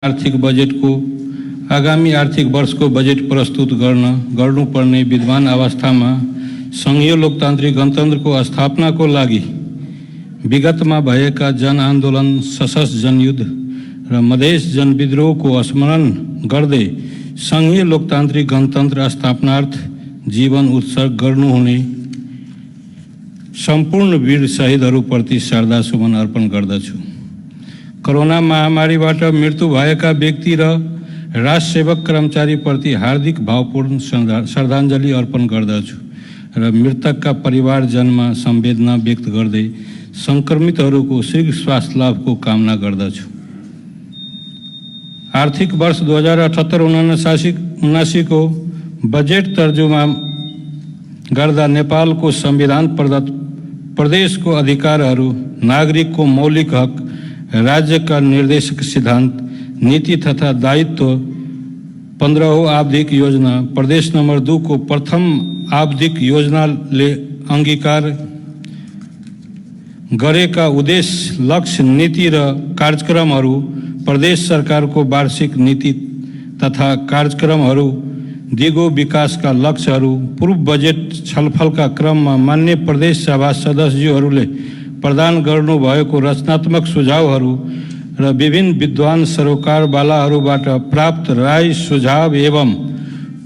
आर्थिक बजेट को आगामी आर्थिक वर्ष को बजेट प्रस्तुत गर्नुपर्ने विद्यमान अवस्थामा संघीय लोकतान्त्रिक गणतन्त्रको स्थापनाको लागि विगतमा भएका जनआन्दोलन, सशस्त्र जनयुद्ध र मधेस जनविद्रोहको स्मरण गर्दै संघीय लोकतान्त्रिक गणतन्त्र स्थापनार्थ जीवन उत्सर्ग गर्नुहुने सम्पूर्ण वीर शहीदहरूप्रति श्रद्धासुमन अर्पण गर्दछु। कोरोना महामारीबाट मृत्यु भएका व्यक्ति र राजसेवक कर्मचारीप्रति हार्दिक भावपूर्ण श्रद्धाञ्जली अर्पण गर्दछु र मृतकका परिवारजनमा संवेदना व्यक्त गर्दै संक्रमितहरूको शीघ्र स्वास्थ्य लाभको कामना गर्दछु। आर्थिक वर्ष 2078-79 को बजेट तर्जुमा गर्दा नेपालको संविधान प्रदत्त प्रदेशको अधिकारहरू, नागरिकको मौलिक हक, राज्य का निर्देशक सिद्धांत, नीति तथा दायित्व, 15औं आवधिक योजना, प्रदेश नंबर 2 को प्रथम आवधिक योजनाले अंगीकार गरेका उद्देश्य, लक्ष्य, नीति र कार्यक्रमहरू, प्रदेश सरकारको वार्षिक नीति तथा कार्यक्रमहरू, दिगो विकासका लक्ष्यहरू, पूर्व बजेट छलफलका क्रममा मान्य प्रदेश सभा सदस्यहरूले प्रदान गर्नुभएको रचनात्मक सुझावहरू र विभिन्न विद्वान सरोकारवालाहरूबाट प्राप्त राय सुझाव एवं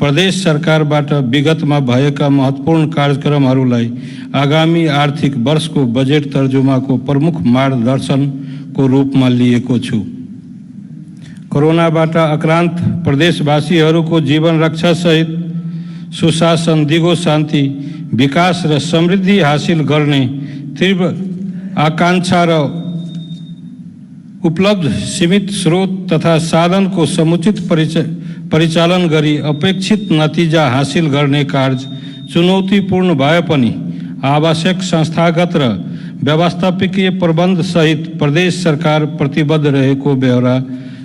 प्रदेश सरकारबाट विगतमा भएका महत्त्वपूर्ण कार्यक्रमहरूलाई आगामी आर्थिक वर्षको बजेट तर्जुमाको प्रमुख मार्गदर्शनको रूपमा लिएको छु। कोरोनाबाट आक्रान्त प्रदेशवासीहरूको जीवन रक्षा सहित सुशासन, दिगो शान्ति, विकास र समृद्धि हासिल गर्ने तीव्र आकांक्षा र उपलब्ध सीमित स्रोत तथा साधन को समुचित परिचालन गरी अपेक्षित नतिजा हासिल गर्ने कार्य चुनौतीपूर्ण भए पनि आवश्यक संस्थागत र व्यवस्थापकीय प्रबन्ध सहित प्रदेश सरकार प्रतिबद्ध रहेको बेहोरा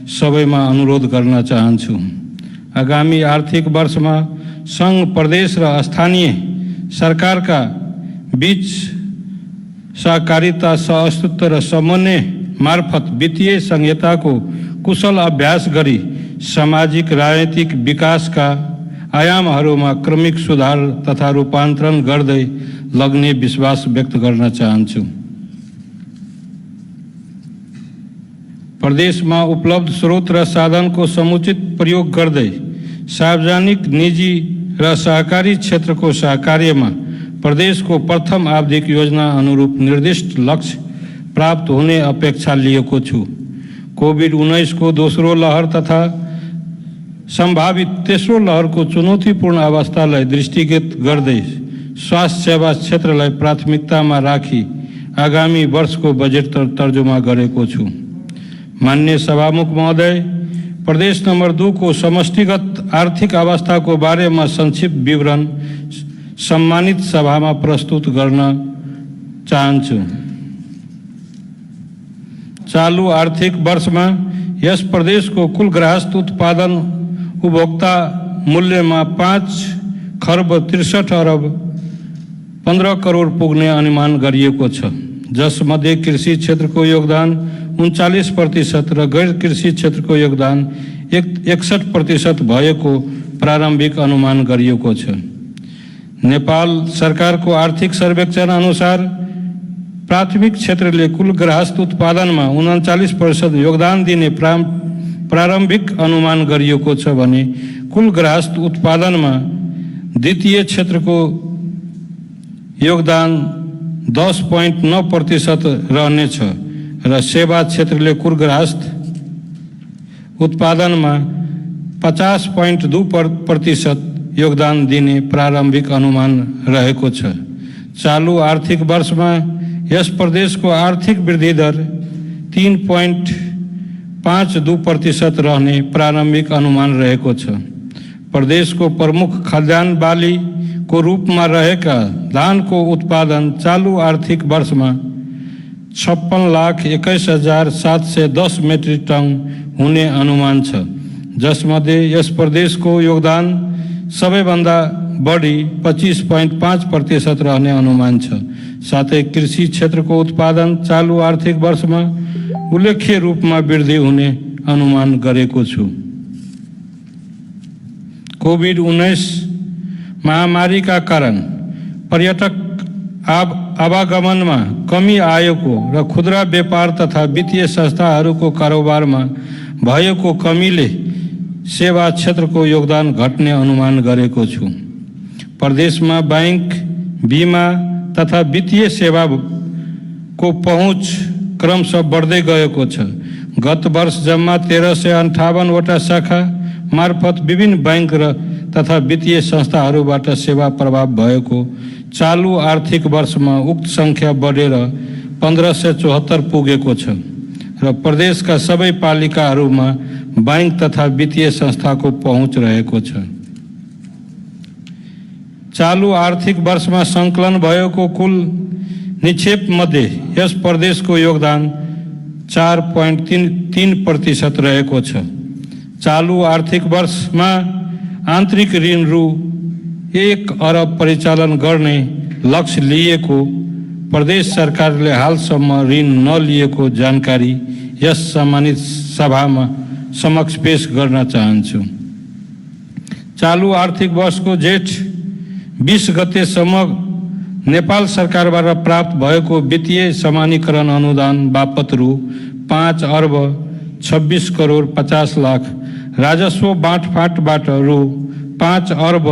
सबैमा अनुरोध गर्न चाहन्छु। आगामी आर्थिक वर्षमा संघ, प्रदेश र स्थानीय सरकारका बीच सहकारिता, सहअस्तित्व र समन्वय मार्फत वित्तीय संहिताको कुशल अभ्यास गरी सामाजिक राजनीतिक विकासका आयामहरूमा क्रमिक सुधार तथा रूपान्तरण गर्दै लग्ने विश्वास व्यक्त गर्न चाहन्छु। प्रदेशमा उपलब्ध स्रोत र साधनको समुचित प्रयोग गर्दै सार्वजनिक, निजी र सहकारी क्षेत्रको सहकार्यमा प्रदेश को प्रथम आवधिक योजना अनुरूप निर्दिष्ट लक्ष्य प्राप्त होने अपेक्षा लिएको छु। कोभिड-19 को दोस्रो लहर तथा संभावित तेस्रो लहर को चुनौतीपूर्ण अवस्थालाई दृष्टिगत गर्दै स्वास्थ्य सेवा क्षेत्रलाई प्राथमिकतामा राखी आगामी वर्षको बजेट तर्जुमा गरेको छु। मान्य सभामुख महोदय, प्रदेश नंबर 2 को समष्टिगत आर्थिक अवस्थाको बारेमा संक्षिप्त विवरण सम्मानित सभामा प्रस्तुत गर्न चाहन्छु। चालू आर्थिक वर्षमा यस प्रदेशको कुल गृहस्थ उत्पादन उपभोक्ता मूल्यमा 5 खर्ब 63 अरब 15 करोड पुग्ने अनुमान गरिएको छ, जसमध्ये कृषि क्षेत्रको योगदान 39% र गैर कृषि क्षेत्रको योगदान 61% भएको प्रारम्भिक अनुमान गरिएको छ। नेपाल सरकारको आर्थिक सर्वेक्षण अनुसार प्राथमिक क्षेत्रले कुल गृहस्थ उत्पादनमा 39% योगदान दिने प्रारम्भिक अनुमान गरिएको छ भने कुल गृहस्थ उत्पादनमा द्वितीय क्षेत्रको योगदान 10.9% रहनेछ र सेवा क्षेत्रले कुल गृहस्थ उत्पादनमा 50.2% योगदान दिने प्रारम्भिक अनुमान रहेको छ। चालू आर्थिक वर्षमा यस प्रदेशको आर्थिक वृद्धि दर 3.52% रहने प्रारम्भिक अनुमान रहेको छ। प्रदेशको प्रमुख खाद्यान्न बाली को रूपमा रहेका धान को उत्पादन चालू आर्थिक वर्षमा 56,21,710 मेट्रिक टन हुने अनुमान छ, जसमध्ये यस प्रदेशको योगदान सबैभन्दा बढी 25.5% रहने अनुमान छ। साथै कृषि क्षेत्रको उत्पादन चालू आर्थिक वर्षमा उल्लेख्य रूपमा वृद्धि हुने अनुमान गरेको छु। कोभिड-19 महामारीका कारण पर्यटक आवागमनमा कमी आएको र खुदरा व्यापार तथा वित्तीय संस्थाहरूको कारोबारमा भएको कमीले सेवा क्षेत्रको योगदान घट्ने अनुमान गरेको छु। प्रदेशमा बैंक, बीमा तथा वित्तीय सेवाको पहुँच क्रमशः बढ्दै गएको छ। गत वर्ष जम्मा 1358 वटा शाखा मार्फत विभिन्न बैंक तथा वित्तीय संस्थाहरूबाट सेवा प्रभाव भएको चालू आर्थिक वर्षमा उक्त सङ्ख्या बढेर 1574 पुगेको छ र प्रदेशका सबै पालिकाहरूमा बैंक तथा वित्तीय संस्थाको पहुँच रहेको छ। चालू आर्थिक वर्षमा सङ्कलन भएको कुल निक्षेप मध्ये यस प्रदेशको योगदान 4.3% रहेको छ। चालू आर्थिक वर्षमा आन्तरिक ऋण रु 1 अरब परिचालन गर्ने लक्ष्य लिएको प्रदेश सरकारले हालसम्म ऋण नलिएको जानकारी यस सम्मानित सभामा समक्ष पेश गर्न चाहन्छु। चालू आर्थिक वर्षको जेठ 20 गतेसम्म नेपाल सरकारबाट प्राप्त भएको वित्तीय समानीकरण अनुदान बापत रु 5 अर्ब 26 करोड 50 लाख, राजस्व बाँडफाँटबाट रु 5 अर्ब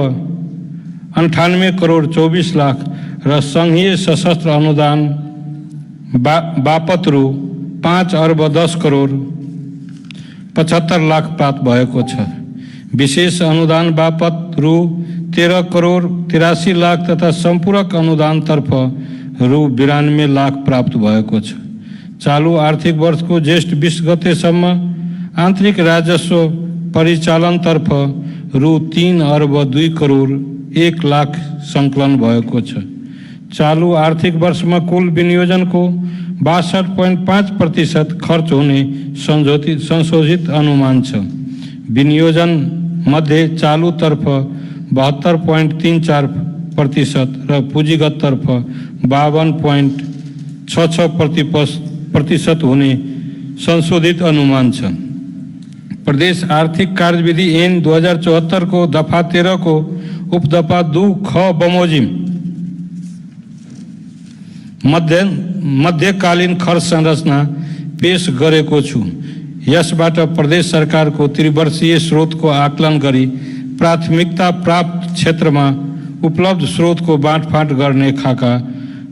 98 करोड 24 लाख र सङ्घीय सशस्त्र अनुदान बापत रु 5 अर्ब 10 करोड 75 लाख प्राप्त भएको छ। विशेष अनुदान बापत रु 13 करोड 83 लाख तथा सम्पूरक अनुदानतर्फ रु 92 लाख प्राप्त भएको छ। चालू आर्थिक वर्षको जेष्ठ 20 गतेसम्म आन्तरिक राजस्व परिचालनतर्फ रु 3 अर्ब 2 करोड 1 लाख सङ्कलन भएको छ। चालू आर्थिक वर्षमा कुल विनियोजनको 62.5% खर्च हुने संशोधित अनुमान छ। विनियोजन मध्ये चालूतर्फ 72.34% र पुँजीगततर्फ 52.66% हुने संशोधित अनुमान छ। प्रदेश आर्थिक कार्यविधि ऐन 2074 को दफा 13 को उपदफा 2 ख बमोजिम मध्यकालीन खर्च संरचना पेश गरेको छु। यसबाट प्रदेश सरकारको त्रिवर्षीय स्रोतको आकलन गरी प्राथमिकता प्राप्त क्षेत्रमा उपलब्ध स्रोतको बाँडफाँड गर्ने खाका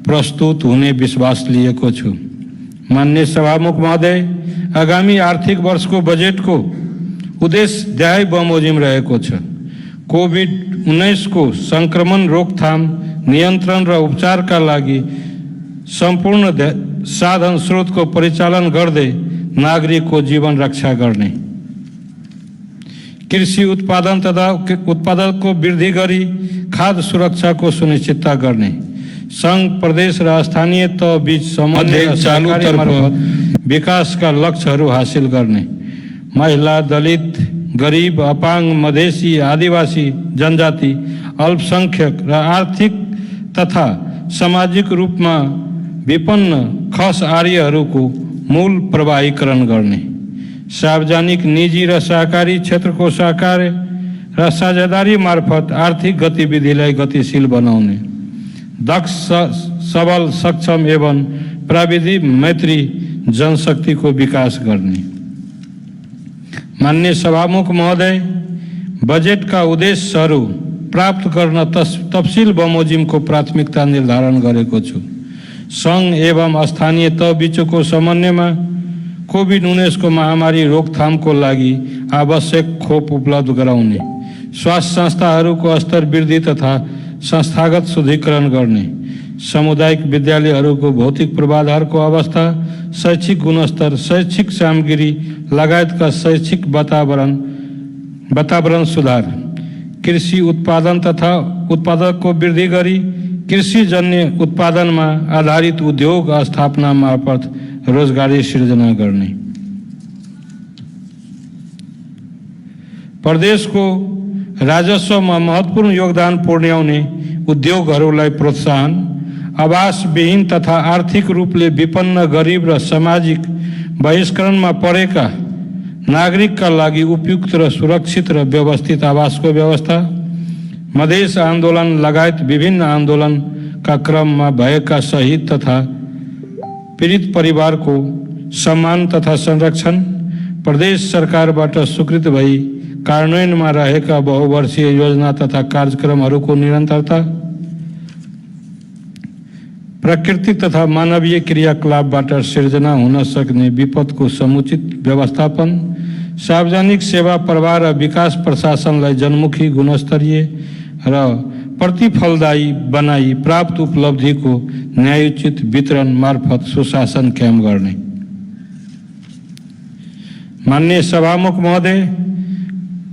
प्रस्तुत हुने विश्वास लिएको छु। माननीय सभामुख महोदय, आगामी आर्थिक वर्षको बजेटको उद्देश्य ध्याय बमोजिम रहेको छ। कोभिड-19 को संक्रमण रोकथाम, नियन्त्रण र उपचारका लागि सम्पूर्ण साधन स्रोतको परिचालन गर्दै नागरिकको जीवन रक्षा गर्ने, कृषि उत्पादन तथा उत्पादकको वृद्धि गरी खाद्य सुरक्षाको सुनिश्चितता गर्ने, संघ, प्रदेश र स्थानीय तह बीच समन्वय चालूतर्फ विकासका लक्ष्यहरू हासिल गर्ने, महिला, दलित, गरीब, अपाङ्ग, मधेसी, आदिवासी जनजाति, अल्पसंख्यक र आर्थिक तथा सामाजिक रूपमा विपन्न खस आर्यहरूको मूल प्रवाहीकरण गर्ने, सार्वजनिक, निजी र सहकारी क्षेत्रको सहकार्य र साझेदारी मार्फत आर्थिक गतिविधिलाई गतिशील बनाउने, दक्ष, सबल, सक्षम एवं प्राविधिक मैत्री जनशक्तिको विकास गर्ने। माननीय सभामुख महोदय, बजेटका उद्देश्यहरू प्राप्त गर्न तफसिल बमोजिमको प्राथमिकता निर्धारण गरेको छु। संघ एवं स्थानीय तह बीचको समन्वयमा कोभिड-19 को महामारी रोकथामको लागि आवश्यक खोप उपलब्ध गराउने, स्वास्थ्य संस्थाहरूको स्तर वृद्धि तथा संस्थागत शुद्धिकरण गर्ने, सामुदायिक विद्यालयहरूको भौतिक पूर्वाधारको अवस्था, शैक्षिक गुणस्तर, शैक्षिक सामग्री लगायतका शैक्षिक वातावरण सुधार, कृषि उत्पादन तथा उत्पादकको वृद्धि गरी कृषिजन्य उत्पादनमा आधारित उद्योग स्थापना मार्फत रोजगारी सिर्जना गर्ने, प्रदेशको राजस्वमा महत्त्वपूर्ण योगदान पुर्याउने उद्योगहरूलाई प्रोत्साहन, आवासविहीन तथा आर्थिक रूपले विपन्न, गरीब र सामाजिक बहिष्करणमा परेका नागरिकका लागि उपयुक्त र सुरक्षित र व्यवस्थित आवासको व्यवस्था, मधेस आन्दोलन लगायत विभिन्न आन्दोलनका क्रममा भएका शहीद तथा पीडित परिवारको सम्मान तथा संरक्षण, प्रदेश सरकारबाट स्वीकृत भई कार्यान्वयनमा रहेका बहुवर्षीय योजना तथा कार्यक्रमहरूको निरन्तरता, प्रकृति तथा मानवीय क्रियाकलापबाट सिर्जना हुन सक्ने विपदको समुचित व्यवस्थापन, सार्वजनिक सेवा प्रवाह र विकास प्रशासनलाई जनमुखी, गुणस्तरीय र प्रतिफलदायी बनाई प्राप्त उपलब्धिको न्यायोचित वितरण मार्फत सुशासन कायम गर्ने। माननीय सभामुख महोदय,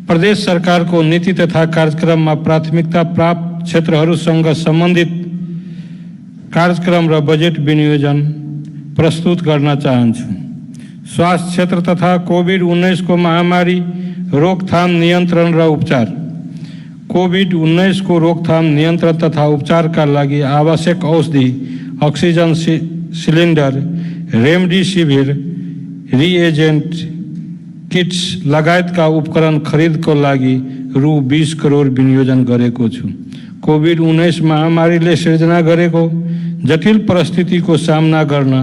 प्रदेश सरकारको नीति तथा कार्यक्रममा प्राथमिकता प्राप्त क्षेत्रहरूसँग सम्बन्धित कार्यक्रम र बजेट विनियोजन प्रस्तुत गर्न चाहन्छु। स्वास्थ्य क्षेत्र तथा कोभिड-19 को महामारी रोकथाम, नियन्त्रण र उपचार। कोभिड-19 को रोकथाम, नियन्त्रण तथा उपचारका लागि आवश्यक औषधि, oxygen cylinder, remdesivir, reagent kits लगायतका उपकरण खरिदको लागि रु 20 करोड विनियोजन गरेको छु। कोभिड-19 महामारीले सिर्जना गरेको जटिल परिस्थितिको सामना गर्न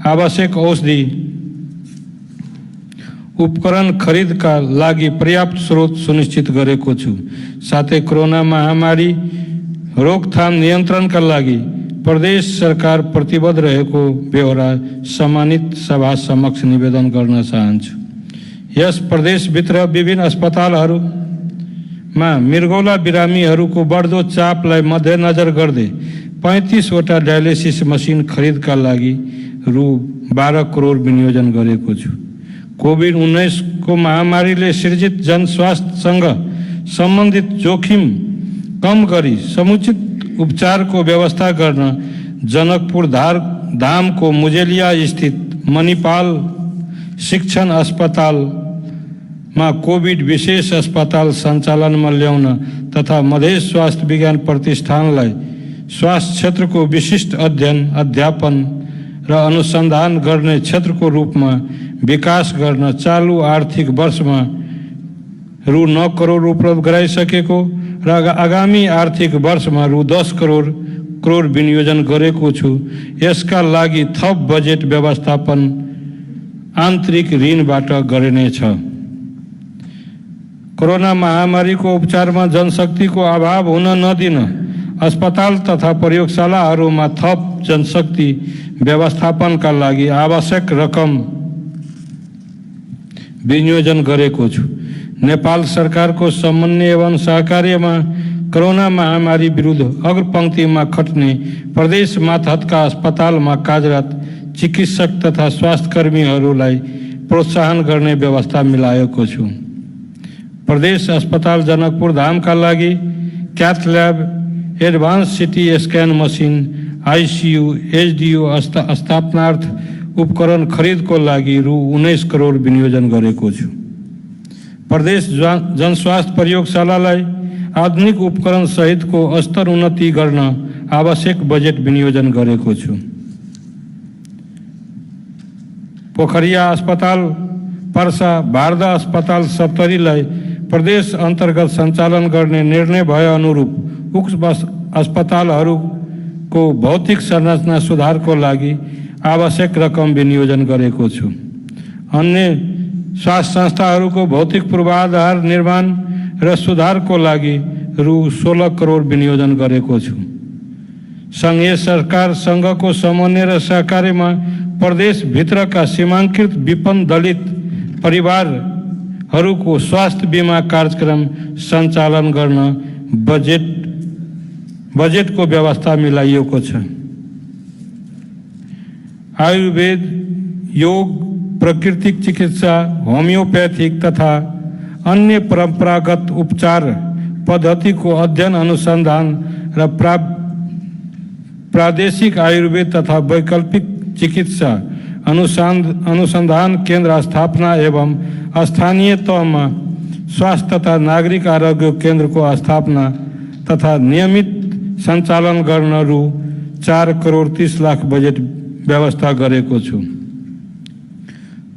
आवश्यक औषधि, उपकरण खरिदका लागि पर्याप्त स्रोत सुनिश्चित गरेको छु। साथै कोरोना महामारी रोकथाम, नियन्त्रणका लागि प्रदेश सरकार प्रतिबद्ध रहेको बेहोरा सम्मानित सभा समक्ष निवेदन गर्न चाहन्छु। यस प्रदेशभित्र विभिन्न अस्पतालहरूमा मृगौला बिरामीहरूको बढ्दो चापलाई मध्यनजर गर्दै 35 वटा डायलिसिस मसिन खरिदका लागि रु 12 करोड विनियोजन गरेको छु। कोभिड-19 को महामारीले सृजित जनस्वास्थ्यसँग सम्बन्धित जोखिम कम गरी समुचित उपचारको व्यवस्था गर्न जनकपुर धामको मुजेलिया स्थित मणिपाल शिक्षण अस्पतालमा कोभिड विशेष अस्पताल सञ्चालनमा ल्याउन तथा मधेस स्वास्थ्य विज्ञान प्रतिष्ठानलाई स्वास्थ्य क्षेत्रको विशिष्ट अध्ययन, अध्यापन र अनुसन्धान गर्ने क्षेत्रको रूपमा विकास गर्न चालु आर्थिक वर्षमा रु 9 करोड उपलब्ध गराइसकेको र आगामी आर्थिक वर्षमा रु 10 करोड विनियोजन गरेको छु। यसका लागि थप बजेट व्यवस्थापन आन्तरिक ऋणबाट गरिनेछ। कोरोना महामारीको उपचारमा जनशक्तिको अभाव हुन नदिन अस्पताल तथा प्रयोगशालाहरूमा थप जनशक्ति व्यवस्थापनका लागि आवश्यक रकम विनियोजन गरेको छु। नेपाल सरकारको समन्वय एवं सहकार्यमा कोरोना महामारी विरुद्ध अग्रपंक्तिमा खट्ने प्रदेश मातहतका अस्पतालमा कार्यरत चिकित्सक तथा स्वास्थ्यकर्मीहरूलाई प्रोत्साहन गर्ने व्यवस्था मिलाएको छु। प्रदेश अस्पताल जनकपुर धामका लागि cath lab, advanced CT scan machine, ICU, HDU स्थापनार्थ उपकरण खरिदको लागि रु 19 करोड विनियोजन गरेको छु। प्रदेश जनस्वास्थ्य प्रयोगशालालाई आधुनिक उपकरण सहितको स्तर उन्नति गर्न आवश्यक बजेट विनियोजन गरेको छु। पोखरिया अस्पताल पर्सा, भारदा अस्पताल सप्तरीलाई प्रदेश अन्तर्गत सञ्चालन गर्ने निर्णय भए अनुरूप उक्त अस्पतालहरूको भौतिक संरचना सुधारको लागि आवश्यक रकम विनियोजन गरेको छु। अन्य स्वास्थ्य संस्थाहरूको भौतिक पूर्वाधार निर्माण र सुधारको लागि रु 16 करोड विनियोजन गरेको छु। सङ्घीय सरकार सङ्घको समन्वय र सहकार्यमा प्रदेशभित्रका सीमाङ्कित विपन्न दलित परिवारहरूको स्वास्थ्य बिमा कार्यक्रम सञ्चालन गर्न बजेटको व्यवस्था मिलाइएको छ। आयुर्वेद, योग, प्राकृतिक चिकित्सा, होमियोपैथिक तथा अन्य परम्परागत उपचार पद्धतिको अध्ययन, अनुसन्धान र प्रादेशिक आयुर्वेद तथा वैकल्पिक चिकित्सा अनुसन्धान केन्द्र स्थापना एवं स्थानीय तहमा स्वास्थ्य तथा नागरिक आरोग्य केन्द्रको स्थापना तथा नियमित सञ्चालन गर्न रु 4 करोड 30 लाख बजेट व्यवस्था गरेको छु।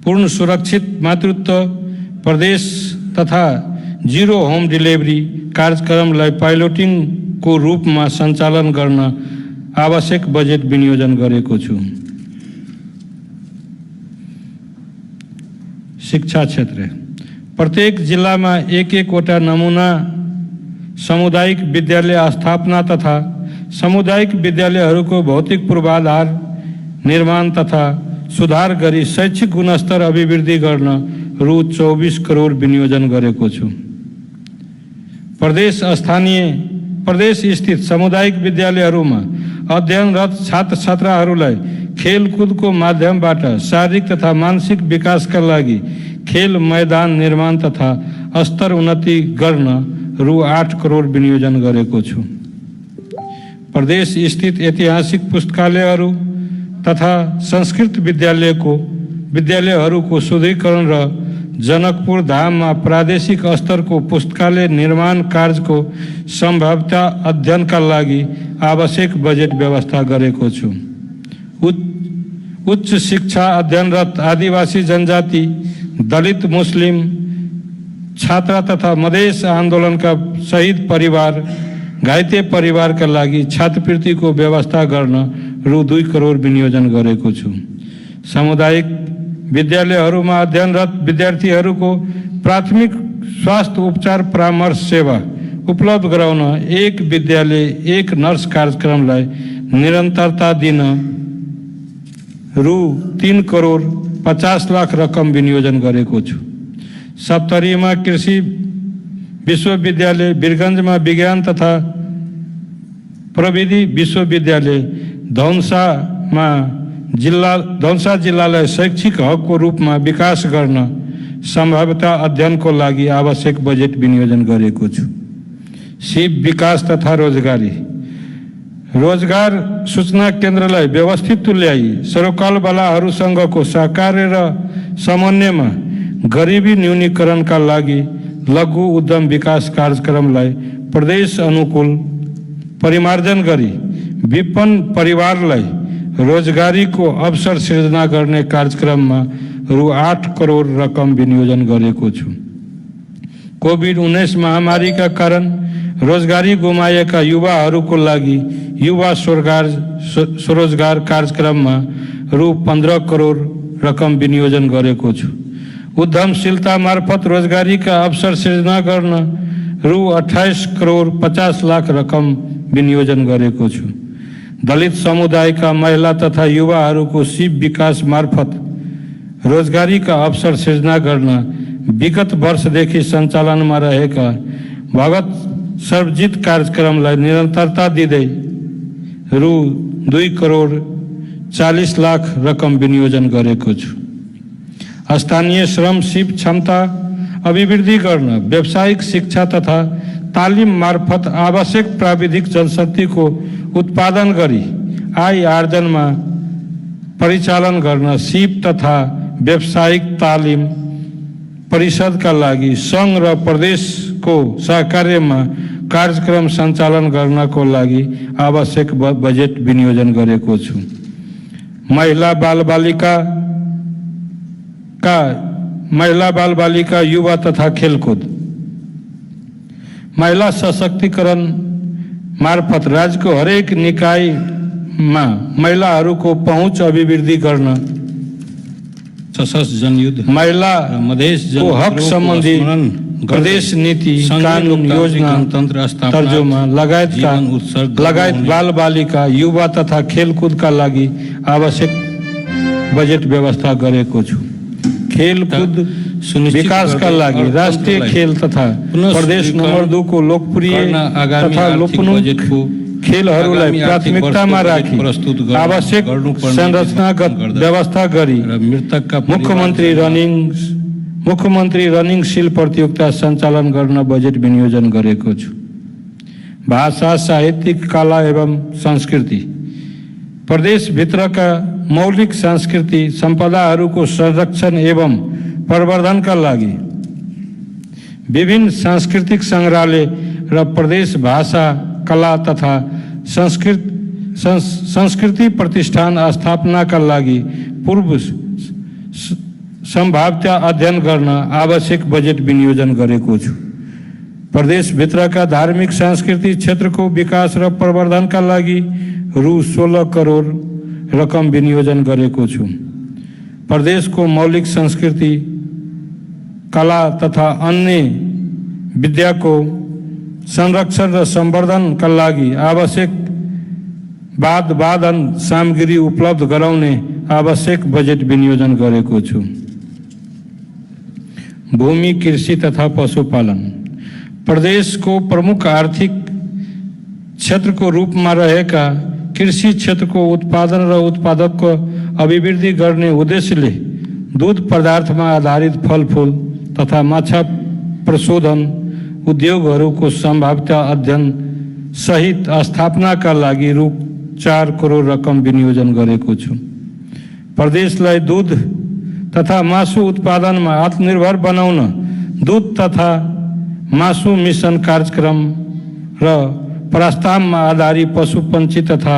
पूर्ण सुरक्षित मातृत्व प्रदेश तथा जीरो होम डिलिभरी कार्यक्रमलाई पाइलोटिङको रूपमा सञ्चालन गर्न आवश्यक बजेट विनियोजन गरेको छु। शिक्षा क्षेत्र प्रत्येक जिल्लामा एक-एकवटा नमुना सामुदायिक विद्यालय स्थापना तथा सामुदायिक विद्यालयहरूको भौतिक पूर्वाधार निर्माण तथा सुधार गरी शैक्षिक गुणस्तर अभिवृद्धि गर्न रु 24 करोड विनियोजन गरेको छु। प्रदेश स्थित सामुदायिक विद्यालयहरूमा अध्ययनरत छात्र छात्राहरूलाई खेलकुदको माध्यमबाट शारीरिक तथा मानसिक विकासका लागि खेल मैदान निर्माण तथा स्तर उन्नति गर्न रु 8 करोड विनियोजन गरेको छु। प्रदेश स्थित ऐतिहासिक पुस्तकालयहरू तथा संस्कृत विद्यालयहरूको सुदृढीकरण र जनकपुर धाममा प्रादेशिक स्तरको पुस्तकालय निर्माण कार्यको सम्भाव्यता अध्ययनका लागि आवश्यक बजेट व्यवस्था गरेको छु। उच्च शिक्षा अध्ययनरत आदिवासी जनजाति, दलित, मुस्लिम छात्र तथा मधेस आन्दोलनका शहीद परिवार, घाइते परिवारका लागि छात्रवृत्तिको व्यवस्था गर्न रु 2 करोड विनियोजन गरेको छु। सामुदायिक विद्यालयहरूमा अध्ययनरत विद्यार्थीहरूको प्राथमिक स्वास्थ्य उपचार परामर्श सेवा उपलब्ध गराउन एक विद्यालय एक नर्स कार्यक्रमलाई निरन्तरता दिन रु 3 करोड 50 लाख रकम विनियोजन गरेको छु। सप्तरीमा कृषि विश्वविद्यालय, वीरगञ्जमा विज्ञान तथा प्रविधि विश्वविद्यालय, धौन्सा जिल्लालाई शैक्षिक हबको रूपमा विकास गर्न सम्भाव्यता अध्ययनको लागि आवश्यक बजेट विनियोजन गरेको छु। सिप विकास तथा रोजगार सूचना केन्द्रलाई व्यवस्थित तुल्याई सरोकारवालाहरूसँगको सहकार्य र समन्वयमा गरिबी न्यूनीकरणका लागि लघु उद्यम विकास कार्यक्रमलाई प्रदेश अनुकूल परिमार्जन गरी विपन्न परिवारलाई रोजगारीको अवसर सृजना गर्ने कार्यक्रममा रु 8 करोड रकम विनियोजन गरेको छु। कोभिड-19 महामारीका कारण रोजगारी गुमाएका युवाहरूको लागि युवा स्वरोजगार कार्यक्रममा रु 15 करोड रकम विनियोजन गरेको छु। उद्यमशीलता मार्फत रोजगारीका अवसर सृजना गर्न रु 28 करोड 50 लाख रकम विनियोजन गरेको छु। दलित समुदायका महिला तथा युवाहरूको सिप विकास मार्फत रोजगारीका अवसर सृजना गर्न विगत वर्षदेखि सञ्चालनमा रहेका भगत सर्वजित कार्यक्रमलाई निरन्तरता दिँदै रु 2 करोड 40 लाख रकम विनियोजन गरेको छु। स्थानीय श्रम सिप क्षमता अभिवृद्धि गर्न व्यावसायिक शिक्षा तथा तालिम मार्फत आवश्यक प्राविधिक जनशक्तिको उत्पादन गरी आय आर्जनमा परिचालन गर्न सिप तथा व्यावसायिक तालिम परिषदका लागि सङ्घ र प्रदेशको सहकार्यमा कार्यक्रम सञ्चालन गर्नको लागि आवश्यक बजेट विनियोजन गरेको छु। महिला बालबालिका युवा तथा खेलकुद महिला सशक्तिकरण मार्फत राज्यको हरेक निकायमा महिलाहरूको पहुँच अभिवृद्धि गर्न सशस्त्र जनयुद्ध महिला मधेसको हक सम्बन्धी प्रदेश नीति कानून योजना तर्जुमा लगायत बालबालिका युवा तथा खेलकुदका लागि आवश्यक बजेट व्यवस्था गरेको छु। खेलकुद विकासका लागि राष्ट्रिय खेल तथा प्रदेश नम्बर 2 को लोकप्रिय तथा लोकप्रिय खेलहरूलाई प्राथमिकतामा राखी आवश्यक संरचनागत व्यवस्था गरी मुख्यमन्त्री रनिङ सिल प्रतियोगिता सञ्चालन गर्न बजेट विनियोजन गरेको छु। भाषा, साहित्य, कला एवं संस्कृति प्रदेशभित्रका मौलिक सांस्कृतिक सम्पदाहरूको संरक्षण एवं प्रवर्धनका लागि विभिन्न सांस्कृतिक संग्रहालय र प्रदेश भाषा, कला तथा संस्कृति प्रतिष्ठान स्थापनाका लागि पूर्व संभाव्यता अध्ययन गर्न आवश्यक बजेट विनियोजन गरेको छु। प्रदेशभित्रका धार्मिक सांस्कृतिक क्षेत्रको विकास र प्रवर्धनका लागि रु 16 करोड रकम विनियोजन गरेको छु। प्रदेशको मौलिक संस्कृति, कला तथा अन्य विद्याको संरक्षण र संवर्धनका लागि आवश्यक वादन सामग्री उपलब्ध गराउने आवश्यक बजेट विनियोजन गरेको छु। भूमि, कृषि तथा पशुपालन प्रदेशको प्रमुख आर्थिक क्षेत्रको रूपमा रहेका कृषि क्षेत्रको उत्पादन र उत्पादकको अभिवृद्धि गर्ने उद्देश्यले दूध पदार्थमा आधारित फलफूल तथा माछा प्रशोधन उद्योगहरूको सम्भाव्यता अध्ययन सहित स्थापनाका लागि रु 4 करोड रकम विनियोजन गरेको छु। प्रदेशलाई दूध तथा मासु उत्पादनमा आत्मनिर्भर बनाउन दूध तथा मासु मिशन कार्यक्रम र प्रस्तावमा आधारित पशुपक्षी तथा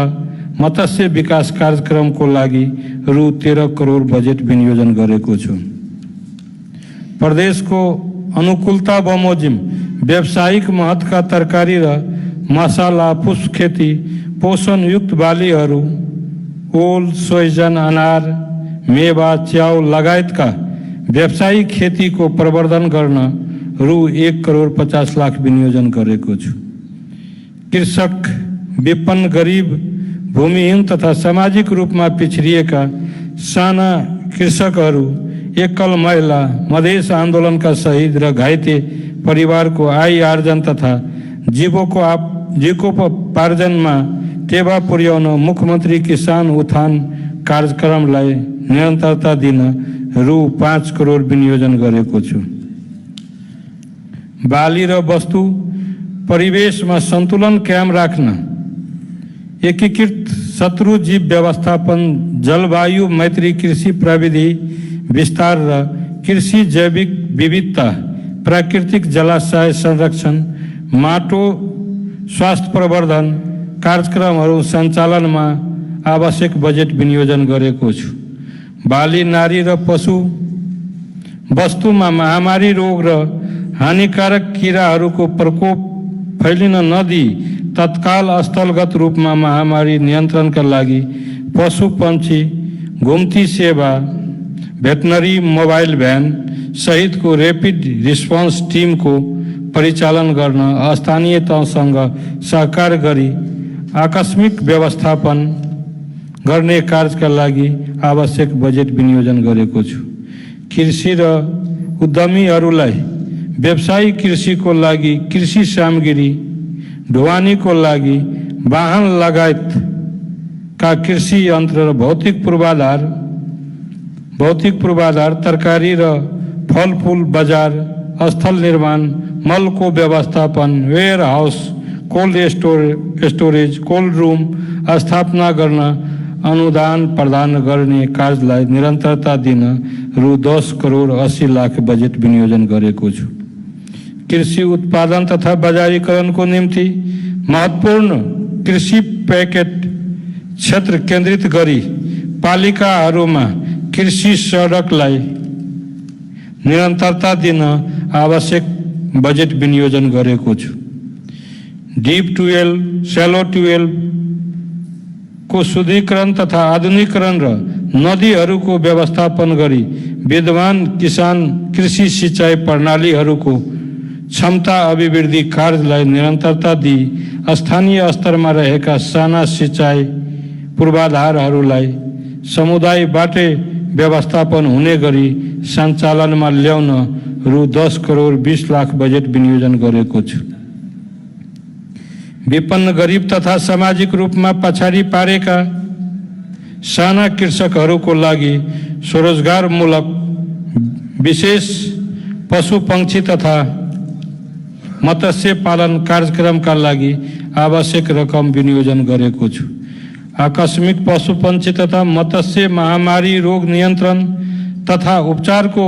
मत्स्य विकास कार्यक्रमको लागि रु 13 करोड बजेट विनियोजन गरेको छु। प्रदेशको अनुकूलता बमोजिम व्यावसायिक महत्त्वका तरकारी र मसाला पुष्प खेती, पोषणयुक्त बालीहरू, ओल, सोइजन, अनार, मेवा, च्याउ लगायतका व्यावसायिक खेतीको प्रवर्धन गर्न रु 1 करोड 50 लाख विनियोजन गरेको छु। कृषक, विपन्न, गरिब, भूमिहीन तथा सामाजिक रूपमा पिछडिएका साना कृषकहरू, एकल महिला, मधेस आन्दोलनका शहीद र घाइते परिवारको आय आर्जन तथा जीविकोपार्जनमा टेवा पुर्याउन मुख्यमन्त्री किसान उत्थान कार्यक्रमलाई निरन्तरता दिन रु 5 करोड विनियोजन गरेको छु। बाली र वस्तु परिवेशमा सन्तुलन कायम राख्न एकीकृत शत्रु जीव व्यवस्थापन, जलवायु मैत्री कृषि प्रविधि विस्तार र कृषि जैविक विविधता, प्राकृतिक जलाशय संरक्षण, माटो स्वास्थ्य प्रवर्धन कार्यक्रमहरू सञ्चालनमा आवश्यक बजेट विनियोजन गरेको छु। बाली, नारी र पशु वस्तुमा महामारी रोग र हानिकारक किराहरूको प्रकोप फैलिन नदिई तत्काल स्थलगत रूपमा महामारी नियन्त्रणका लागि पशु पक्षी घुम्ती सेवा, भेटनरी मोबाइल भ्यान सहितको ऱ्यापिड रिस्पोन्स टिमको परिचालन गर्न स्थानीय तहसँग सहकार गरी आकस्मिक व्यवस्थापन गर्ने कार्यका लागि आवश्यक बजेट विनियोजन गरेको छु। कृषि र उद्यमीहरूलाई व्यावसायिक कृषिको लागि कृषि सामग्री, ढुवानीको लागि वाहन लगायतका कृषि यन्त्र र भौतिक पूर्वाधार, तरकारी र फलफूल बजार, स्थल निर्माण, मलको व्यवस्थापन, warehouse, cold storage, cold room स्थापना गर्न अनुदान प्रदान गर्ने कार्यलाई निरन्तरता दिन रु 10 करोड 80 लाख बजेट विनियोजन गरेको छु। कृषि उत्पादन तथा बजारीकरणको निम्ति महत्त्वपूर्ण कृषि पैकेट क्षेत्र केन्द्रित गरी पालिकाहरूमा कृषि सडकलाई निरन्तरता दिन आवश्यक बजेट विनियोजन गरेको छु। डीप ट्युबवेल, सेलो ट्युबवेल को शुद्धिकरण तथा आधुनिकीकरण र नदीहरूको व्यवस्थापन गरी विद्यमान किसान कृषि सिंचाइ प्रणालीहरूको क्षमता अभिवृद्धि कार्यलाई निरन्तरता दिई स्थानीय स्तरमा रहेका साना सिंचाइ पूर्वाधारहरूलाई समुदायबाटै व्यवस्थापन हुने गरी सञ्चालनमा ल्याउन रु 10 करोड 20 लाख बजेट विनियोजन गरेको छु। विपन्न, गरिब तथा सामाजिक रूपमा पछाडि पारेका साना कृषकहरूको लागि स्वरोजगारमूलक विशेष पशु पक्षी तथा मत्स्य पालन कार्यक्रमका लागि आवश्यक रकम विनियोजन गरेको छु। आकस्मिक पशु पक्षी तथा मत्स्य महामारी रोग नियन्त्रण तथा उपचारको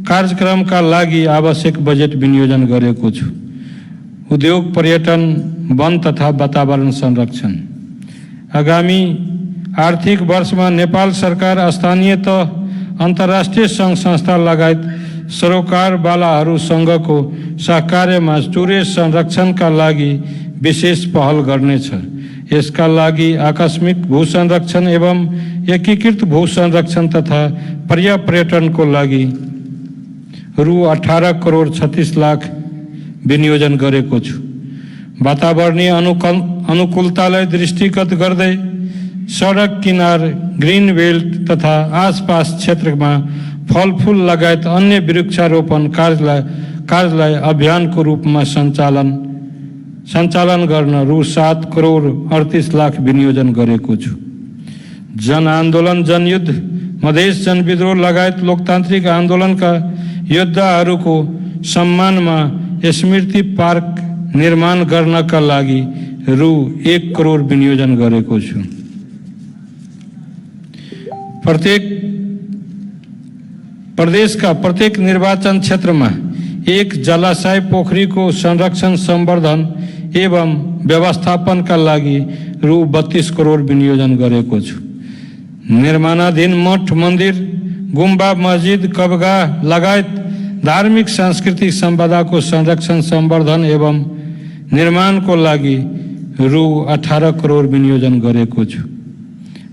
कार्यक्रमका लागि आवश्यक बजेट विनियोजन गरेको छु। उद्योग, पर्यटन, वन तथा वातावरण संरक्षण आगामी आर्थिक वर्षमा नेपाल सरकार स्थानीय तह अन्तर्राष्ट्रिय सङ्घ संस्था लगायत सरोकारवालाहरूसँगको सहकार्यमा चुरे संरक्षणका लागि विशेष पहल गर्नेछ। यसका लागि आकस्मिक भू संरक्षण एवं एकीकृत भू संरक्षण तथा पर्यापर्यटनको लागि रु 18 करोड 36 लाख विनियोजन गरेको छु। वातावरणीय अनुकूलतालाई दृष्टिगत गर्दै सडक किनार ग्रीन बेल्ट तथा आसपास क्षेत्रमा फलफूल लगायत अन्य वृक्षारोपण कार्यलाई अभियानको रूपमा सञ्चालन गर्न रु 7 करोड 38 लाख विनियोजन गरेको छु। जनआन्दोलन, जनयुद्ध, मधेस जनविद्रोह लगायत लोकतान्त्रिक आन्दोलनका योद्धाहरूको सम्मानमा स्मृति पार्क निर्माण गर्नका लागि रु 1 करोड विनियोजन गरेको छु। प्रदेशका प्रत्येक निर्वाचन क्षेत्रमा एक जलाशय पोखरीको संरक्षण, संवर्धन एवं व्यवस्थापनका लागि रु 32 करोड विनियोजन गरेको छु। निर्माणाधीन मठ, मन्दिर, गुम्बा, मस्जिद, कबगाह लगायत धार्मिक सांस्कृतिक सम्पदाको संरक्षण, संवर्धन एवं निर्माणको लागि रु 18 करोड विनियोजन गरेको छु।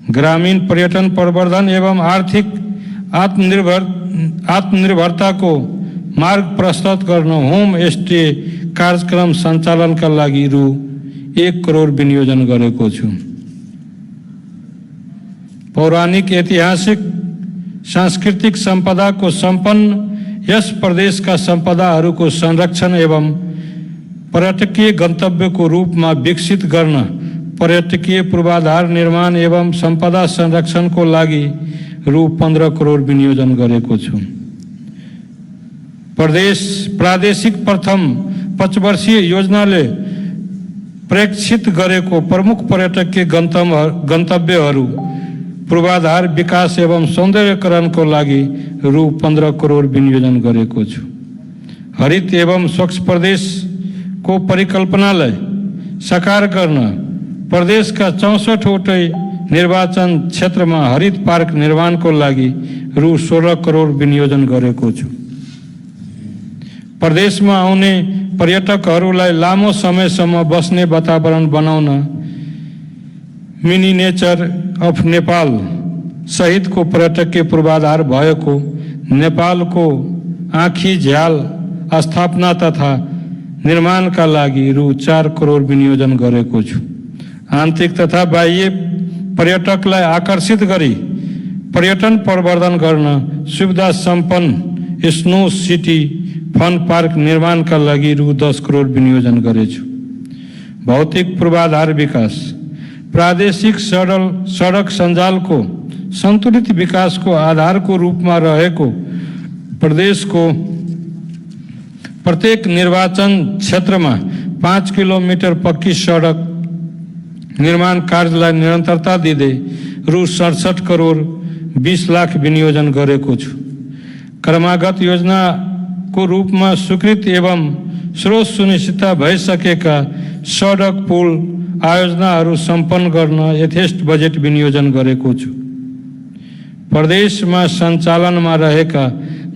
ग्रामीण पर्यटन प्रवर्धन एवं आर्थिक आत्मनिर्भरताको मार्ग प्रस्तुत गर्न होम स्टे कार्यक्रम सञ्चालनका लागि रु 1 करोड विनियोजन गरेको छु। पौराणिक, ऐतिहासिक, सांस्कृतिक सम्पदाको सम्पन्न यस प्रदेशका सम्पदाहरूको संरक्षण एवं पर्यटकीय गन्तव्यको रूपमा विकसित गर्न पर्यटकीय पूर्वाधार निर्माण एवं सम्पदा संरक्षणको लागि रु 15 करोड विनियोजन गरेको छु। प्रादेशिक प्रथम पञ्चवर्षीय योजनाले प्रेक्षित गरेको प्रमुख पर्यटकीय गन्तव्यहरू पूर्वाधार विकास एवं सौन्दर्यकरणको लागि रु 15 करोड विनियोजन गरेको छु। हरित एवं स्वच्छ प्रदेशको परिकल्पनालाई साकार गर्न प्रदेशका 64वटै निर्वाचन क्षेत्रमा हरित पार्क निर्माणको लागि रु 16 करोड विनियोजन गरेको छु। प्रदेशमा आउने पर्यटकहरूलाई लामो समयसम्म बस्ने वातावरण बनाउन मिनी नेचर अफ नेपाल सहितको पर्यटकीय पूर्वाधार भएको नेपालको आँखी झ्याल स्थापना तथा निर्माणका लागि रु 4 करोड विनियोजन गरेको छु। आन्तरिक तथा बाह्य पर्यटकलाई आकर्षित गरी पर्यटन प्रवर्धन गर्न सुविधा सम्पन्न स्नो सिटी फन पार्क निर्माणका लागि रु 10 करोड विनियोजन गरेछु। भौतिक पूर्वाधार विकास, प्रादेशिक सडक सञ्जालको सन्तुलित विकासको आधारको रूपमा रहेको प्रदेशको प्रत्येक निर्वाचन क्षेत्रमा 5 किलोमिटर पक्की सडक निर्माण कार्यलाई निरन्तरता दिँदै रु 67 करोड 20 लाख विनियोजन गरेको छु। क्रमागत योजनाको रूपमा स्वीकृत एवं स्रोत सुनिश्चित भइसकेका सडक, पुल आयोजनाहरू सम्पन्न गर्न यथेष्ट बजेट विनियोजन गरेको छु। प्रदेशमा सञ्चालनमा रहेका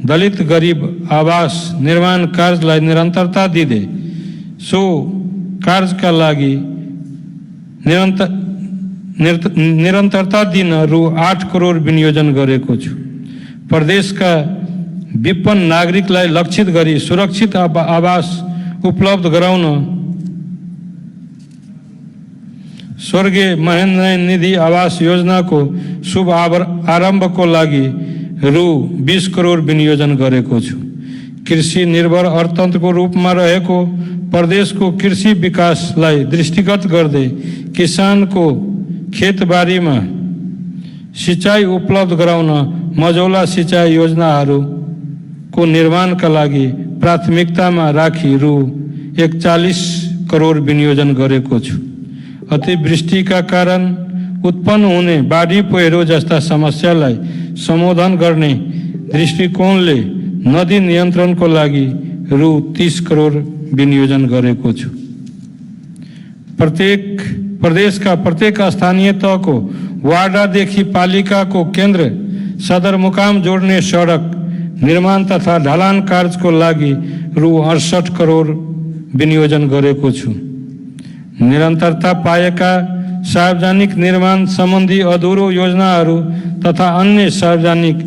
दलित गरीब आवास निर्माण कार्यलाई निरन्तरता दिँदै सो कार्यका लागि निरन्तरता दिन रु 8 करोड विनियोजन गरेको छु। प्रदेशका विपन्न नागरिकलाई लक्षित गरी सुरक्षित आवास उपलब्ध गराउन स्वर्गीय महेन्द्र निधि आवास योजनाको शुभ आरम्भको लागि रु 20 करोड विनियोजन गरेको छु। कृषि निर्भर अर्थतन्त्रको रूपमा रहेको प्रदेशको कृषि विकासलाई दृष्टिगत गर्दै किसानको खेतबारीमा सिँचाइ उपलब्ध गराउन मझौला सिँचाइ योजनाहरूको निर्माणका लागि प्राथमिकतामा राखी रु 41 करोड विनियोजन गरेको छु। अतिवृष्टिका कारण उत्पन्न हुने बाढी, पहिरो जस्ता समस्यालाई सम्बोधन गर्ने दृष्टिकोणले नदी नियन्त्रणको लागि रु 30 करोड विनियोजन गरेको छु। प्रदेशका प्रत्येक स्थानीय तहको वार्डदेखि पालिकाको केन्द्र सदरमुकाम जोड्ने सडक निर्माण तथा ढलान कार्यको लागि रु 68 करोड विनियोजन गरेको छु। निरन्तरता पाएका सार्वजनिक निर्माण सम्बन्धी अधुरो योजनाहरू तथा अन्य सार्वजनिक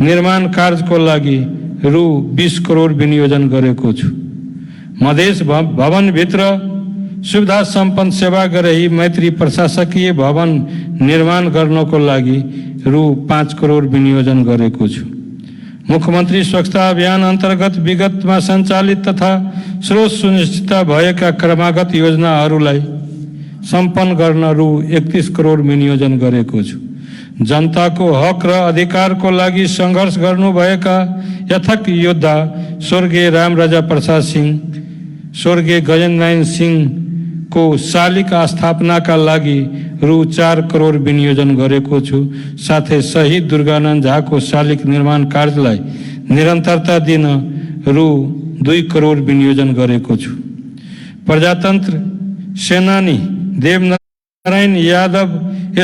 निर्माण कार्यको लागि रु 20 करोड विनियोजन गरेको छु। मधेस भवनभित्र सुविधा सम्पन्न सेवाग्राही मैत्री प्रशासकीय भवन निर्माण गर्नको लागि रु 5 करोड विनियोजन गरेको छु। मुख्यमन्त्री स्वच्छता अभियान अन्तर्गत विगतमा सञ्चालित तथा स्रोत सुनिश्चित भएका क्रमागत योजनाहरूलाई सम्पन्न गर्न रु 31 करोड विनियोजन गरेको छु। जनताको हक र अधिकारको लागि सङ्घर्ष गर्नुभएका यथार्थ योद्धा स्वर्गीय रामराजा प्रसाद सिंह, स्वर्गीय गजेन्द्र नारायण सिंहको शालिग स्थापनाका लागि रु 4 करोड विनियोजन गरेको छु। साथै शहीद दुर्गानन्द झाको शालिग निर्माण कार्यलाई निरन्तरता दिन रु 2 करोड विनियोजन गरेको छु। प्रजातन्त्र सेनानी देवनारायण यादव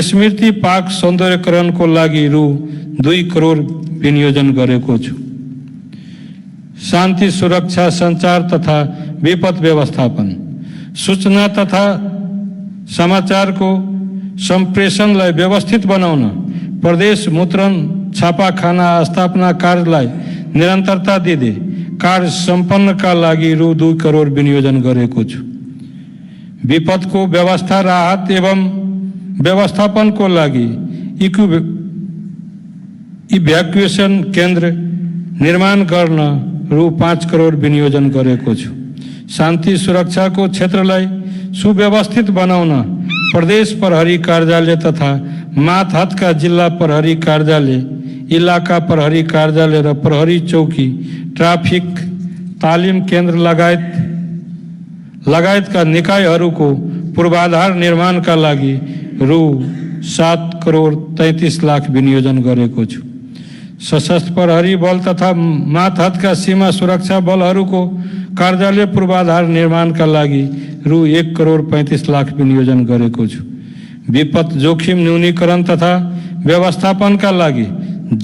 स्मृति पार्क सौन्दर्यकरणको लागि रु 2 करोड विनियोजन गरेको छु। शान्ति सुरक्षा सञ्चार तथा विपद व्यवस्थापन, सूचना तथा समाचारको सम्प्रेषणलाई व्यवस्थित बनाउन प्रदेश मुद्रण छापाखाना स्थापना कार्यलाई निरन्तरता दिँदै कार्य सम्पन्नका लागि रु 2 करोड विनियोजन गरेको छु। विपदको व्यवस्था राहत एवं व्यवस्थापनको लागि इभ्याकुएसन केन्द्र निर्माण गर्न रु 5 करोड विनियोजन गरेको छु। शान्ति सुरक्षाको क्षेत्रलाई सुव्यवस्थित बनाउन प्रदेश प्रहरी कार्यालय तथा मातहतका जिल्ला प्रहरी कार्यालय, इलाका प्रहरी कार्यालय र प्रहरी चौकी, ट्राफिक तालिम केन्द्र लगायतका निकायहरूको पूर्वाधार निर्माणका लागि रु 7 करोड 33 लाख विनियोजन गरेको छु। सशस्त्र प्रहरी बल तथा मातहतका सीमा सुरक्षा बलहरूको कार्यालय पूर्वाधार निर्माणका लागि रु 1 करोड 35 लाख विनियोजन गरेको छु। विपद जोखिम न्यूनीकरण तथा व्यवस्थापनका लागि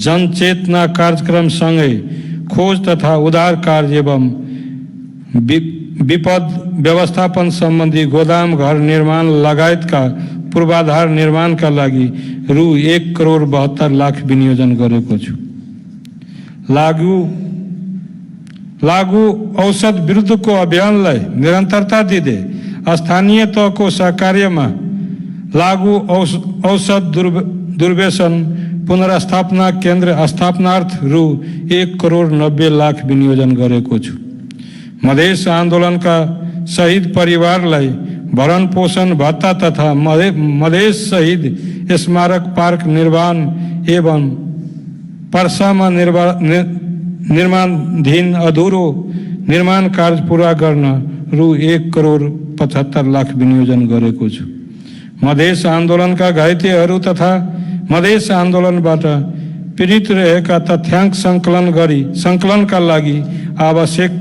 जनचेतना कार्यक्रमसँगै खोज तथा उद्धार कार्य एवं विपद व्यवस्थापन सम्बन्धी गोदाम घर निर्माण लगायतका पूर्वाधार निर्माणका लागि रु 1 करोड 72 लाख विनियोजन गरेको छु। लागू औषध विरुद्धको अभियानलाई निरन्तरता दिँदै स्थानीय तहको सहकार्यमा लागू औषध दुर्व्यसन पुनर्स्थापना केन्द्र स्थापनार्थ रु 1 करोड 90 लाख विनियोजन गरेको छु। मधेस आन्दोलनका शहीद परिवारलाई भरण पोषण भत्ता तथा मधेस शहीद स्मारक पार्क निर्माण एवं पर्सामा निर्माणाधीन अधुरो निर्माण कार्य पूरा गर्न रु 1 करोड 75 लाख विनियोजन गरेको छु। मधेस आन्दोलनका घाइतेहरू तथा मधेस आन्दोलनबाट पीडित रहेका तथ्याङ्क सङ्कलनका लागि आवश्यक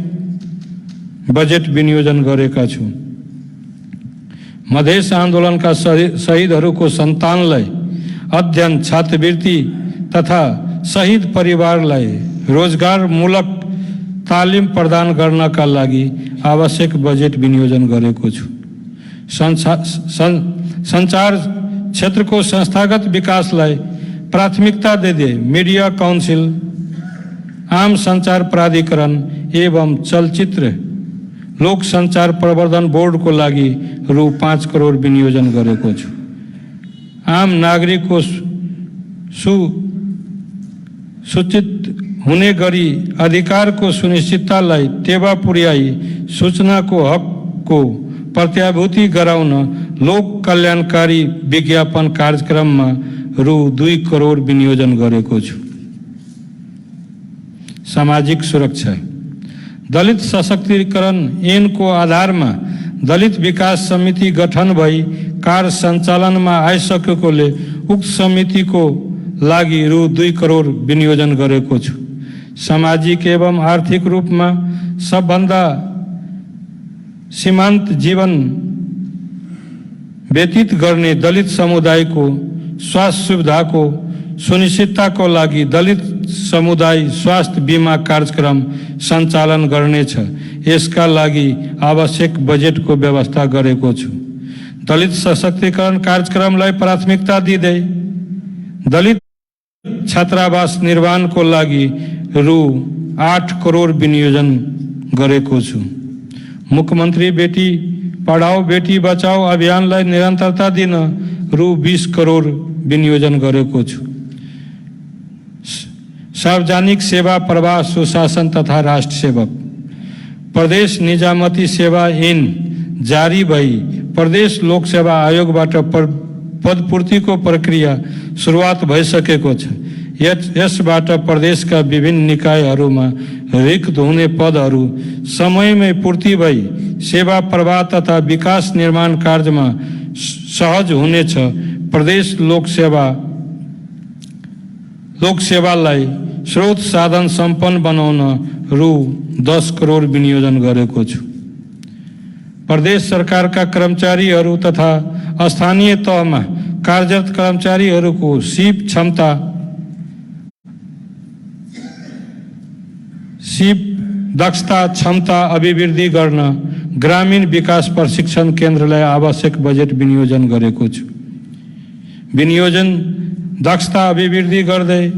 बजेट विनियोजन गरेका छु। मधेस आन्दोलनका शहीदहरूको सन्तानलाई अध्ययन छात्रवृत्ति तथा शहीद परिवारलाई रोजगारमूलक तालिम प्रदान गर्नका लागि आवश्यक बजेट विनियोजन गरेको छु। सञ्चार क्षेत्रको संस्थागत विकासलाई प्राथमिकता दिँदै मिडिया काउन्सिल, आम सञ्चार प्राधिकरण एवं चलचित्र लोक सञ्चार प्रवर्धन बोर्डको लागि रु 5 करोड विनियोजन गरेको छु। आम नागरिकको सूचित हुने गरी अधिकारको सुनिश्चिततालाई टेवा पुर्याई सूचनाको हकको प्रत्याभूति गराउन लोक कल्याणकारी विज्ञापन कार्यक्रममा रु 2 करोड विनियोजन गरेको छु। सामाजिक सुरक्षा, दलित सशक्तिकरण ऐनको आधारमा दलित विकास समिति गठन भई कार्य सञ्चालनमा आइसकेकोले उक्त समितिको लागि रु 2 करोड विनियोजन गरेको छु। सामाजिक एवं आर्थिक रूपमा सबभन्दा सीमान्त जीवन व्यतीत गर्ने दलित समुदायको स्वास्थ्य सुविधाको सुनिश्चितताको लागि दलित समुदाय स्वास्थ्य बीमा कार्यक्रम सञ्चालन गर्नेछ। यसका लागि आवश्यक बजेटको व्यवस्था गरेको छु। दलित सशक्तिकरण कार्यक्रमलाई प्राथमिकता दिँदै दलित छात्रावास निर्माणको लागि रु 8 करोड विनियोजन गरेको छु। मुख्यमन्त्री बेटी पढाओ बेटी बचाओ अभियानलाई निरन्तरता दिन रु 20 करोड विनियोजन गरेको छु। सार्वजनिक सेवा प्रवाह सुशासन तथा राष्ट्र सेवक प्रदेश निजामती सेवा ऐन जारी भई प्रदेश लोक सेवा आयोगबाट पदपूर्तिको प्रक्रिया सुरुवात भइसकेको छ। यसबाट प्रदेशका विभिन्न निकायहरूमा रिक्त हुने पदहरू समयमै पूर्ति भई सेवा प्रवाह तथा विकास निर्माण कार्यमा सहज हुनेछ। प्रदेश लोक सेवालाई स्रोत साधन सम्पन्न बनाउन रु 10 करोड विनियोजन गरेको छु। प्रदेश सरकारका कर्मचारीहरू तथा स्थानीय तहमा कार्यरत कर्मचारीहरूको सीप दक्षता क्षमता अभिवृद्धि गर्न ग्रामीण विकास प्रशिक्षण केन्द्रलाई आवश्यक बजेट विनियोजन गरेको छु। विनियोजन दक्षता अभिवृद्धि गर्दै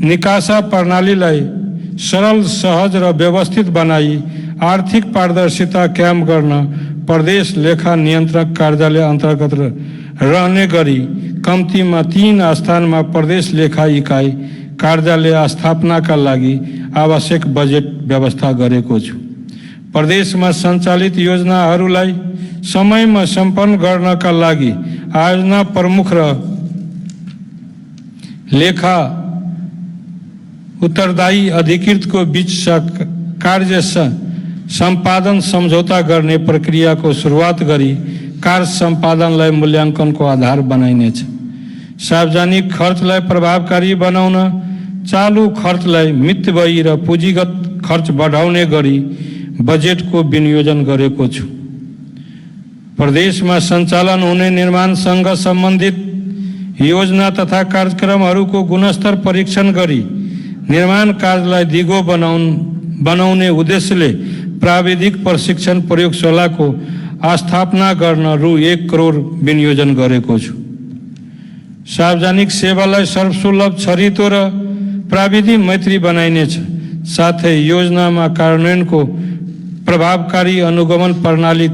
निकासा प्रणालीलाई सरल सहज र व्यवस्थित बनाई आर्थिक पारदर्शिता कायम गर्न प्रदेश लेखा नियन्त्रक कार्यालय अन्तर्गत रहने गरी कम्तीमा 3 स्थानमा प्रदेश लेखा इकाइ कार्यालय स्थापनाका लागि आवश्यक बजेट व्यवस्था गरेको छु। प्रदेशमा सञ्चालित योजनाहरूलाई समयमा सम्पन्न गर्नका लागि आयोजना प्रमुख र लेखा उत्तरदायी अधिकृतको बीच कार्य सम्पादन सम्झौता गर्ने प्रक्रियाको सुरुवात गरी कार्य सम्पादनलाई मूल्याङ्कनको आधार बनाइनेछ। सार्वजनिक खर्चलाई प्रभावकारी बनाउन चालू खर्चलाई मितव्ययी र पुँजीगत खर्च बढाउने गरी बजेटको विनियोजन गरेको छु। प्रदेशमा सञ्चालन हुने निर्माणसँग सम्बन्धित योजना तथा कार्यक्रमहरूको गुणस्तर परीक्षण गरी निर्माण कार्यलाई दिगो बनाउने उद्देश्यले प्राविधिक प्रशिक्षण प्रयोगशालाको स्थापना गर्न रु 1 करोड विनियोजन गरेको छु। सार्वजनिक सेवालाई सर्वसुलभ छरितो र प्राविधि मैत्री बनाइनेछ। साथै योजनामा कार्यान्वयनको प्रभावकारी अनुगमन प्रणाली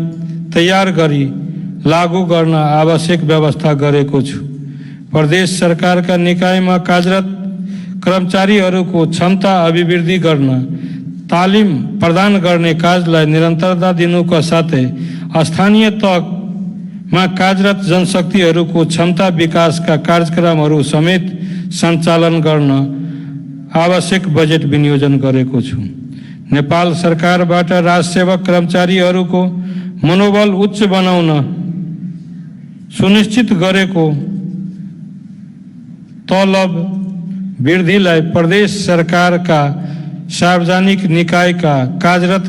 तयार गरी लागू गर्न आवश्यक व्यवस्था गरेको छु। प्रदेश सरकारका निकायमा कार्यरत कर्मचारीहरूको क्षमता अभिवृद्धि गर्न तालिम प्रदान गर्ने कार्यलाई निरन्तरता दिनुका साथै स्थानीय तहमा कार्यरत जनशक्तिहरूको क्षमता विकासका कार्यक्रमहरू समेत सञ्चालन गर्न आवश्यक बजेट विनियोजन गरेको छु। नेपाल सरकारबाट राजसेवक कर्मचारीहरूको मनोबल उच्च बनाउन सुनिश्चित गरेको तलब वृद्धिलाई प्रदेश सरकारका सार्वजनिक निकायका कार्यरत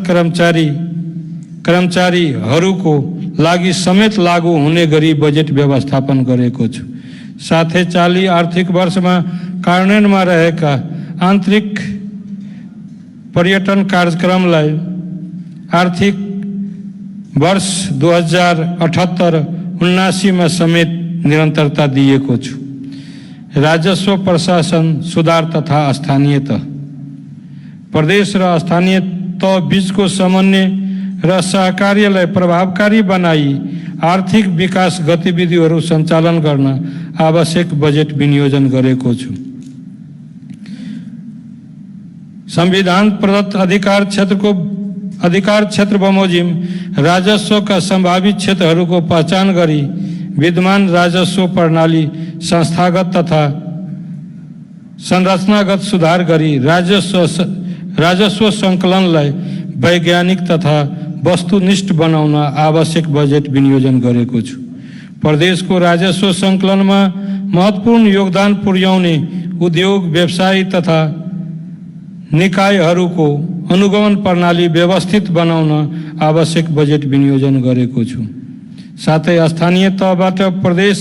कर्मचारीहरूको लागि समेत लागू हुने गरी बजेट व्यवस्थापन गरेको छु। साथै चालू आर्थिक वर्षमा कार्यान्वयनमा रहेका आन्तरिक पर्यटन कार्यक्रमलाई आर्थिक वर्ष 2078-79 में समेत निरंतरता दिएको छु। राजस्व प्रशासन सुधार तथा स्थानीय तह प्रदेश र स्थानीय तह बीचको समन्वय र सहकार्यलाई प्रभावकारी बनाई आर्थिक विकास गतिविधिहरू सञ्चालन गर्न आवश्यक बजेट विनियोजन गरेको छु। संविधान प्रदत्त अधिकार क्षेत्र बमोजिम राजस्वका संभावित क्षेत्रहरूको पहचान गरी विद्यमान राजस्व प्रणाली संस्थागत तथा संरचनागत सुधार गरी राजस्व संकलनलाई वैज्ञानिक तथा वस्तुनिष्ठ बनाउन आवश्यक बजेट विनियोजन गरेको छु। प्रदेशको राजस्व संकलनमा महत्वपूर्ण योगदान पुर्याउने उद्योग व्यवसाय तथा निकायहरूको अनुगमन प्रणाली व्यवस्थित बनाउन आवश्यक बजेट विनियोजन गरेको छु। साथै स्थानीय तहबाट प्रदेश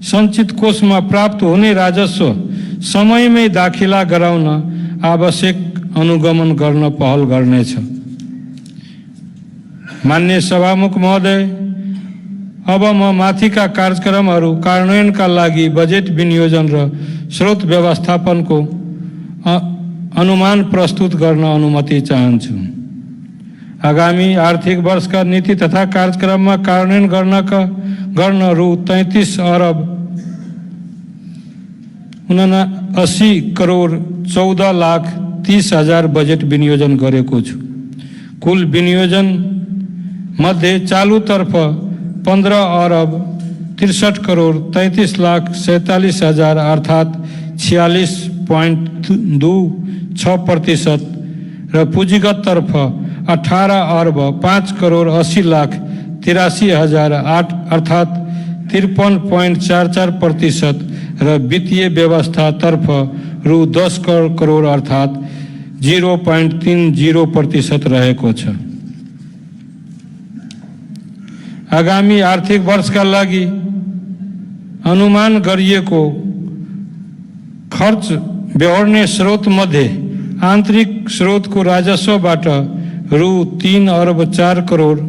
सञ्चित कोषमा प्राप्त हुने राजस्व समयमै दाखिला गराउन आवश्यक अनुगमन गर्न पहल गर्नेछ। मान्य सभामुख महोदय, अब म माथिका कार्यक्रमहरू कार्यान्वयनका लागि बजेट विनियोजन र स्रोत व्यवस्थापनको अनुमान प्रस्तुत गर्न अनुमति चाहन्छु। आगामी आर्थिक वर्षका नीति तथा कार्यक्रममा कार्यान्वयन गर्न रु 33 अरब 79 करोड 14 लाख 30 हजार बजेट विनियोजन गरेको छु। कुल विनियोजन मध्ये चालुतर्फ 15 अरब 63 करोड 33 लाख 47 हजार अर्थात् 46.26% र पुँजीगततर्फ 18 अर्ब 5 करोड 80 लाख 83 हजार 8 अर्थात् 53.44% र वित्तीय व्यवस्थातर्फ रु 10 करोड अर्थात् 0.30% रहेको छ। आगामी आर्थिक वर्षका लागि अनुमान गरिएको खर्च बेहोर्ने स्रोत मध्ये आन्तरिक स्रोतको राजस्वबाट रु 3 अर्ब 4 करोड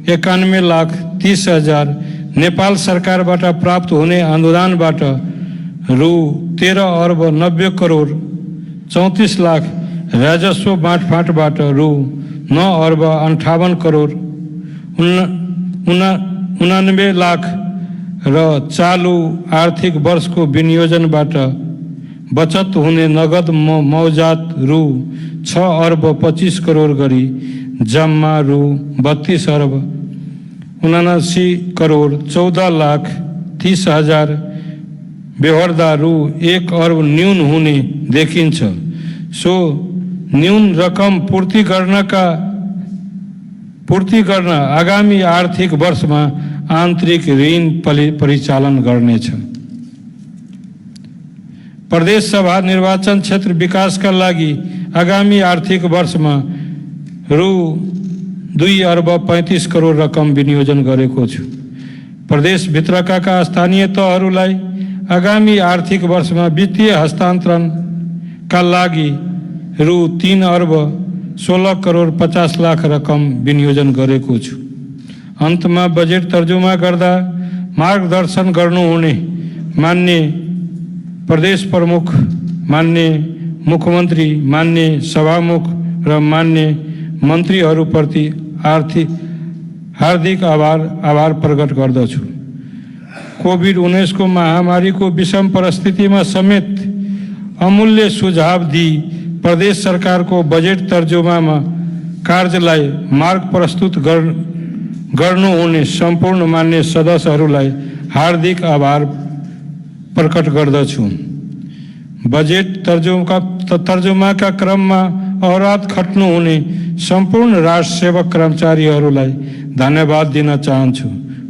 91 लाख 30 हजार, नेपाल सरकारबाट प्राप्त हुने अनुदानबाट रु 13 अर्ब 90 करोड 34 लाख, राजस्व बाँडफाँटबाट रु 9 अर्ब 58 करोड 89 लाख र चालू आर्थिक वर्षको विनियोजनबाट बचत हुने नगद मौजात रु 6 अर्ब 25 करोड गरी जम्मा रु 32 अर्ब 79 करोड 14 लाख 30 हजार बेहोर्दा रु 1 अर्ब न्यून हुने देखिन्छ। सो न्यून रकम पूर्ति गर्न आगामी आर्थिक वर्षमा आन्तरिक ऋण परिचालन गर्नेछ। प्रदेश सभा निर्वाचन क्षेत्र विकासका लागि आगामी आर्थिक वर्षमा रु 2 अर्ब 35 करोड रकम विनियोजन गरेको छु। प्रदेशभित्रका स्थानीय तहहरूलाई आगामी आर्थिक वर्षमा वित्तीय हस्तान्तरणका लागि रु 3 अर्ब 16 करोड 50 लाख रकम विनियोजन गरेको छु। अन्तमा बजेट तर्जुमा गर्दा मार्गदर्शन गर्नुहुने मान्य प्रदेश प्रमुख, मान्य मुख्यमन्त्री, मान्य सभामुख र मान्य मन्त्रीहरूप्रति हार्दिक आभार प्रकट गर्दछु। कोभिड-19 को महामारीको विषम परिस्थितिमा समेत अमूल्य सुझाव दिई प्रदेश सरकारको बजेट तर्जुमामा कार्यलाई मार्ग प्रस्तुत गर्नुहुने सम्पूर्ण मान्य सदस्यहरूलाई हार्दिक आभार प्रकट गर्दछु। बजेट तर्जुमाका क्रममा अवराध खट्नुहुने सम्पूर्ण राष्ट्र सेवक कर्मचारीहरूलाई धन्यवाद दिन चाहन्छु।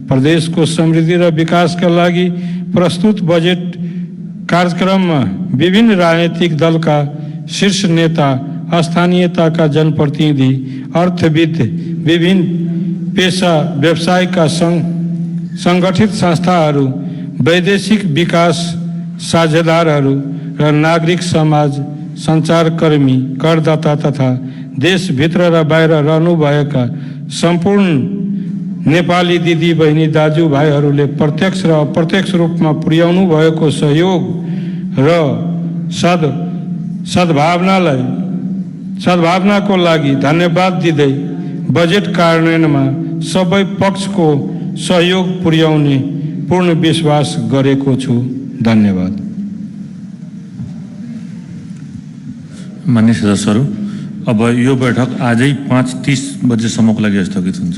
प्रदेशको समृद्धि र विकासका लागि प्रस्तुत बजेट कार्यक्रममा विभिन्न राजनीतिक दलका शीर्ष नेता, स्थानीयताका जनप्रतिनिधि, अर्थविद, विभिन्न पेशा व्यवसायका संगठित संस्थाहरू, वैदेशिक विकास साझेदारहरू र नागरिक समाज, सञ्चारकर्मी, करदाता तथा देशभित्र र बाहिर रहनुभएका सम्पूर्ण नेपाली दिदी बहिनी दाजुभाइहरूले प्रत्यक्ष र अप्रत्यक्ष रूपमा पुर्याउनु भएको सहयोग र सद्भावनाको लागि धन्यवाद दिँदै बजेट कार्यान्वयनमा सबै पक्षको सहयोग पुर्याउने पूर्ण विश्वास गरेको छु। धन्यवाद। मान्य सदस्यहरू, अब यो बैठक आजै 5:30 बजेसम्मको लागि स्थगित हुन्छ।